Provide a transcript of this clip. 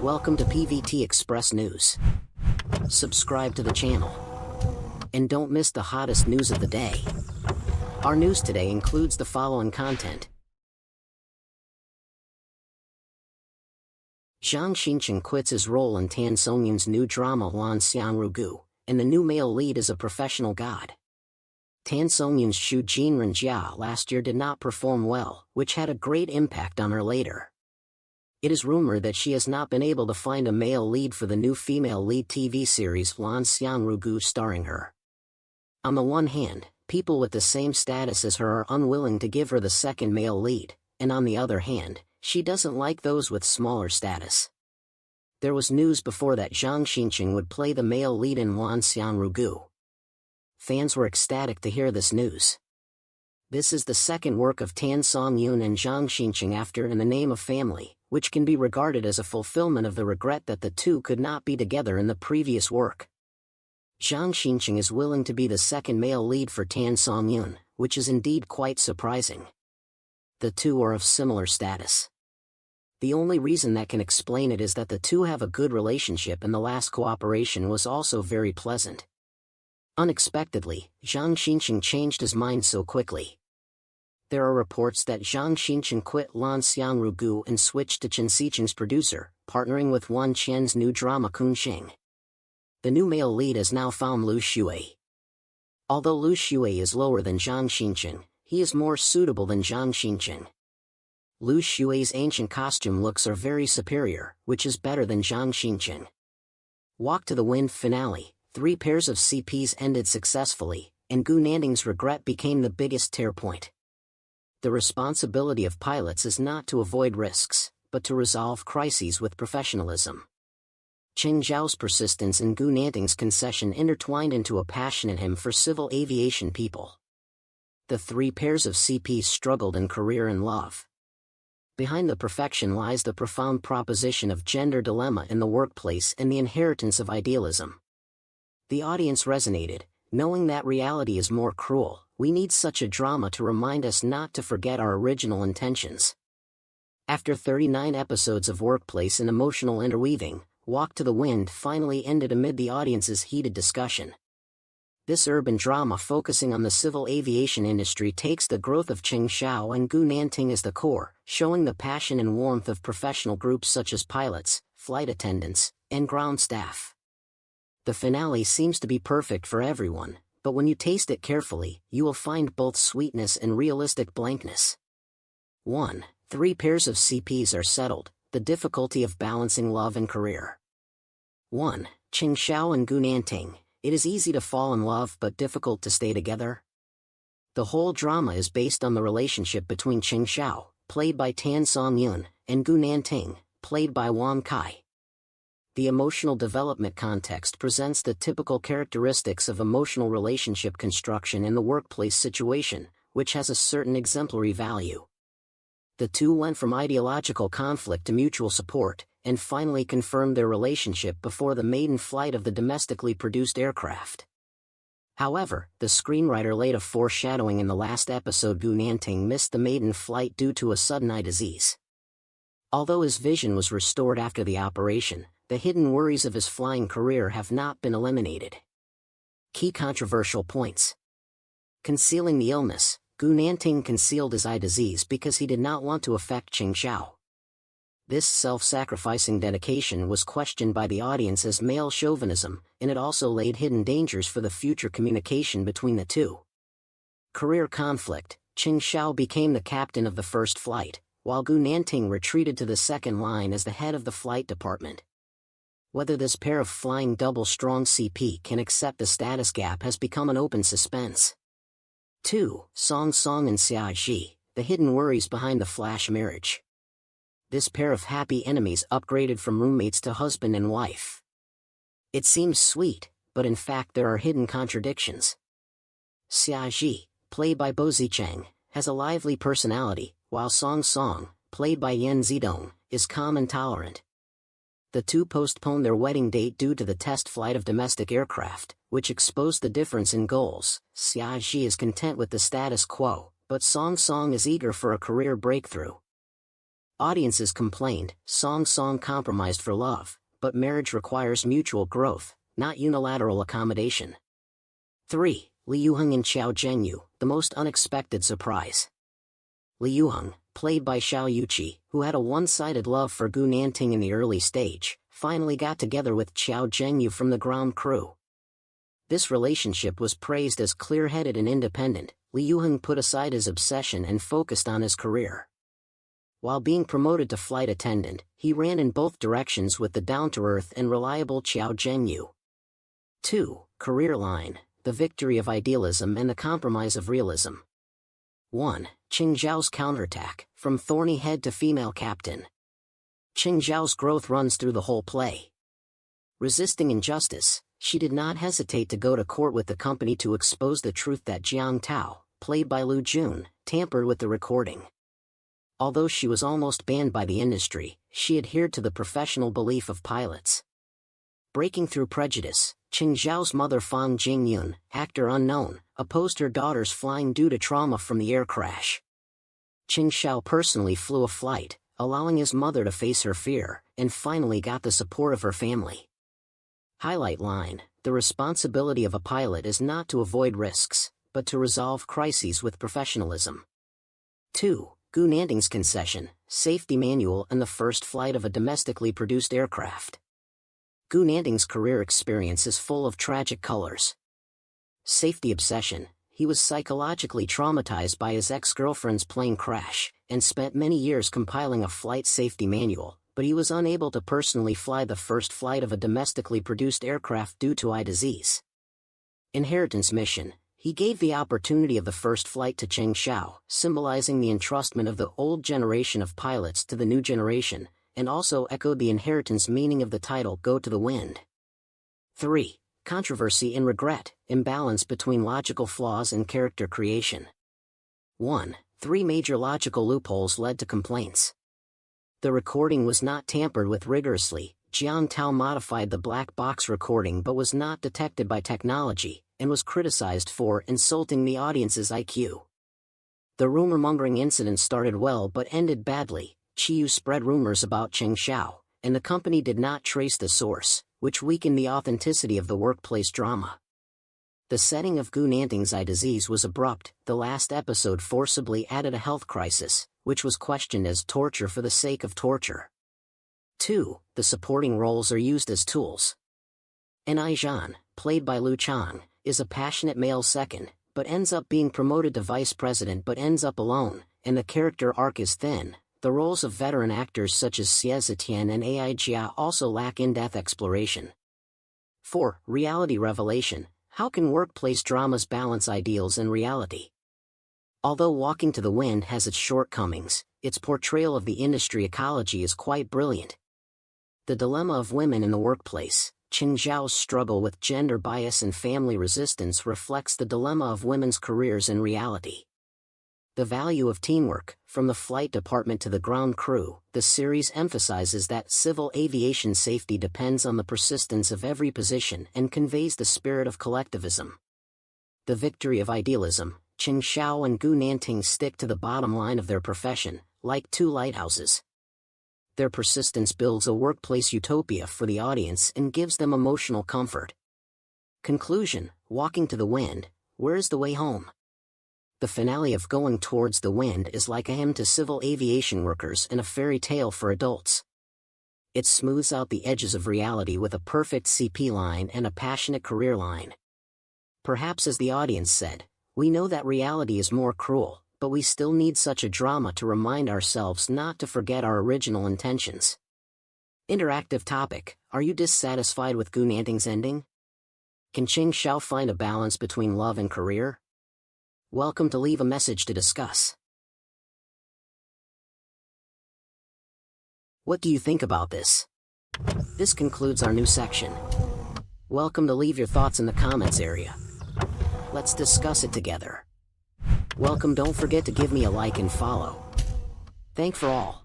Welcome to PVT Express News. Subscribe to the channel. And don't miss the hottest news of the day. Our news today includes the following content. Zhang Xincheng quits his role in Tan Songyun's new drama Lan Xiang Ru Gu, and the new male lead is a professional god. Tan Songyun's Shu Jinren Jia last year did not perform well, which had a great impact on her later. It is rumored that she has not been able to find a male lead for the new female lead TV series Lan Xiang Ru Gu starring her. On the one hand, people with the same status as her are unwilling to give her the second male lead, and on the other hand, she doesn't like those with smaller status. There was news before that Zhang Xincheng would play the male lead in Lan Xiang Ru Gu. Fans were ecstatic to hear this news. This is the second work of Tan Songyun and Zhang Xincheng after In the Name of Family, which can be regarded as a fulfillment of the regret that the two could not be together in the previous work. Zhang Xincheng is willing to be the second male lead for Tan Songyun, which is indeed quite surprising. The two are of similar status. The only reason that can explain it is that the two have a good relationship and the last cooperation was also very pleasant. Unexpectedly, Zhang Xincheng changed his mind so quickly. There are reports that Zhang Xincheng quit Lan Xiang Ru Gu and switched to Chen Xicheng's producer, partnering with Wan Chen's new drama Kun Xing. The new male lead has now found Lu Shui. Although Lu Shui is lower than Zhang Xincheng, he is more suitable than Zhang Xincheng. Lu Shui's ancient costume looks are very superior, which is better than Zhang Xincheng. Walk to the Wind finale, 3 pairs of CPs ended successfully, and Gu Nanting's regret became the biggest tear point. The responsibility of pilots is not to avoid risks, but to resolve crises with professionalism. Cheng Zhao's persistence and Gu Nanting's concession intertwined into a passion in him for civil aviation people. The 3 pairs of CPs struggled in career and love. Behind the perfection lies the profound proposition of gender dilemma in the workplace and the inheritance of idealism. The audience resonated, knowing that reality is more cruel. We need such a drama to remind us not to forget our original intentions. After 39 episodes of workplace and emotional interweaving, Walk to the Wind finally ended amid the audience's heated discussion. This urban drama focusing on the civil aviation industry takes the growth of Cheng Xiao and Gu Nanting as the core, showing the passion and warmth of professional groups such as pilots, flight attendants, and ground staff. The finale seems to be perfect for everyone, but when you taste it carefully, you will find both sweetness and realistic blankness. 1. 3 pairs of CPs are settled, the difficulty of balancing love and career. 1. Cheng Xiao and Gu Nanting, it is easy to fall in love but difficult to stay together. The whole drama is based on the relationship between Cheng Xiao, played by Tan Songyun, and Gu Nanting, played by Wang Kai. The emotional development context presents the typical characteristics of emotional relationship construction in the workplace situation, which has a certain exemplary value. The two went from ideological conflict to mutual support, and finally confirmed their relationship before the maiden flight of the domestically produced aircraft. However, the screenwriter laid a foreshadowing in the last episode. Gu Nanting missed the maiden flight due to a sudden eye disease. Although his vision was restored after the operation, the hidden worries of his flying career have not been eliminated. Key controversial points. Concealing the illness, Gu Nanting concealed his eye disease because he did not want to affect Cheng Xiao. This self-sacrificing dedication was questioned by the audience as male chauvinism, and it also laid hidden dangers for the future communication between the two. Career conflict, Cheng Xiao became the captain of the first flight, while Gu Nanting retreated to the second line as the head of the flight department. Whether this pair of flying double-strong CP can accept the status gap has become an open suspense. 2. Song Song and Xia Ji, the hidden worries behind the flash marriage. This pair of happy enemies upgraded from roommates to husband and wife. It seems sweet, but in fact there are hidden contradictions. Xia Ji, played by Bo Zicheng, has a lively personality, while Song Song, played by Yangzi, is calm and tolerant. The two postponed their wedding date due to the test flight of domestic aircraft, which exposed the difference in goals. Xia Ji is content with the status quo, but Song Song is eager for a career breakthrough. Audiences complained, Song compromised for love, but marriage requires mutual growth, not unilateral accommodation. 3. Li Yuheng and Xiao Zhenyu, the most unexpected surprise. Li Yuheng, played by Xiao Yuqi, who had a one-sided love for Gu Nanting in the early stage, finally got together with Xiao Zhenyu from the ground crew. This relationship was praised as clear-headed and independent. Li Yuheng put aside his obsession and focused on his career. While being promoted to flight attendant, he ran in both directions with the down-to-earth and reliable Xiao Zhenyu. 2. Career line, the victory of idealism and the compromise of realism. 1. Qing Zhao's counterattack, from thorny head to female captain. Qing Zhao's growth runs through the whole play. Resisting injustice, she did not hesitate to go to court with the company to expose the truth that Jiang Tao, played by Lu Jun, tampered with the recording. Although she was almost banned by the industry, she adhered to the professional belief of pilots. Breaking through prejudice, Qing Zhao's mother Fang Jingyun, actor unknown, opposed her daughter's flying due to trauma from the air crash. Qing Zhao personally flew a flight, allowing his mother to face her fear, and finally got the support of her family. Highlight line, the responsibility of a pilot is not to avoid risks, but to resolve crises with professionalism. 2. Gu Nanting's concession, safety manual and the first flight of a domestically produced aircraft. Gu Nanting's career experience is full of tragic colors. Safety obsession, he was psychologically traumatized by his ex-girlfriend's plane crash, and spent many years compiling a flight safety manual, but he was unable to personally fly the first flight of a domestically produced aircraft due to eye disease. Inheritance mission, he gave the opportunity of the first flight to Cheng Xiao, symbolizing the entrustment of the old generation of pilots to the new generation, and also echoed the inheritance meaning of the title Go to the Wind. 3. Controversy and regret, imbalance between logical flaws and character creation. 1. 3 major logical loopholes led to complaints. The recording was not tampered with rigorously. Jiang Tao modified the black box recording but was not detected by technology, and was criticized for insulting the audience's IQ. The rumor-mongering incident started well but ended badly. Qiyu spread rumors about Cheng Xiao, and the company did not trace the source, which weakened the authenticity of the workplace drama. The setting of Gu Nanting's eye disease was abrupt. The last episode forcibly added a health crisis, which was questioned as torture for the sake of torture. 2. The supporting roles are used as tools. Ai Zhan, played by Lu Chang, is a passionate male second, but ends up being promoted to vice president but ends up alone, and the character arc is thin. The roles of veteran actors such as Xie Zetian and Ai Jia also lack in-depth exploration. 4. Reality revelation, how can workplace dramas balance ideals and reality? Although Walking to the Wind has its shortcomings, its portrayal of the industry ecology is quite brilliant. The dilemma of women in the workplace, Qing Zhao's struggle with gender bias and family resistance reflects the dilemma of women's careers in reality. The value of teamwork, from the flight department to the ground crew, the series emphasizes that civil aviation safety depends on the persistence of every position and conveys the spirit of collectivism. The victory of idealism, Qing Xiao and Gu Nanting stick to the bottom line of their profession, like two lighthouses. Their persistence builds a workplace utopia for the audience and gives them emotional comfort. Conclusion, Walking to the Wind, where's the way home? The finale of Going Towards the Wind is like a hymn to civil aviation workers and a fairy tale for adults. It smooths out the edges of reality with a perfect CP line and a passionate career line. Perhaps as the audience said, we know that reality is more cruel, but we still need such a drama to remind ourselves not to forget our original intentions. Interactive topic, are you dissatisfied with Gu Nanting's ending? Can Qing Xiao find a balance between love and career? Welcome to leave a message to discuss. What do you think about this? This concludes our new section. Welcome to leave your thoughts in the comments area. Let's discuss it together. Welcome, don't forget to give me a like and follow. Thank for all.